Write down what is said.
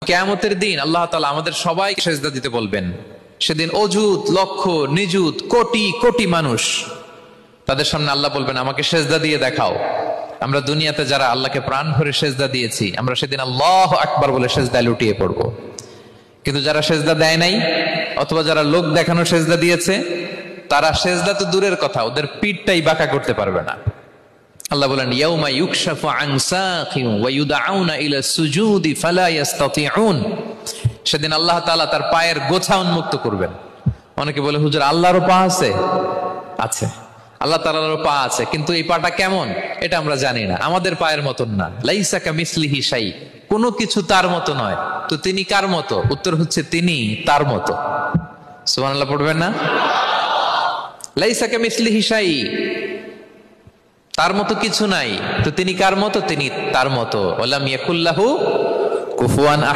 কিয়ামতের দিন আল্লাহ তাআলা আমাদের সবাইকে সেজদা দিতে বলবেন। সেদিন অযুত লক্ষ নিযুত কোটি কোটি মানুষ, তাদের সামনে আল্লাহ বলবেন আমাকে সেজদা দিয়ে দেখাও। আমরা দুনিয়াতে যারা আল্লাহকে প্রাণ ভরে সেজদা দিয়েছি, আমরা সেদিন আল্লাহু আকবার বলে সেজদায় লুটিয়ে পড়ব। কিন্তু যারা সেজদা দেয় নাই, অথবা যারা লোক দেখানো সেজদা দিয়েছে, তারা সেজদা তো দূরের কথা, ওদের পিঠটাই বাঁকা করতে পারবে না। আল্লাহ বলেন ইয়াউমা ইউকশাফু আন সাকিন ওয়া ইউদআউনা ইলা সুজুদি ফালা ইস্তাতিউন। সেদিন আল্লাহ তাআলা তার পায়ের গোছা উন্মুক্ত করবেন। অনেকে বলে হুজুর আল্লাহরও পা আছে? আছে, আল্লাহ তাআলারও পা আছে, কিন্তু এই পাটা কেমন এটা আমরা জানি না, আমাদের পায়ের মতন না। লাইসা কামিসলিহি শাই, কোনো কিছু তার মতো নয়। তো তিনি কার মতো? উত্তর হচ্ছে তিনি তার মতো। সুবহানাল্লাহ পড়বেন না? লাইসা কামিসলিহি শাই, তার মতো কিছু নাই। তো তিনি কার মতো? তিনি তার মতো। ওয়ালাম ইয়াকুল্লাহু কুফুয়ান আহাদ।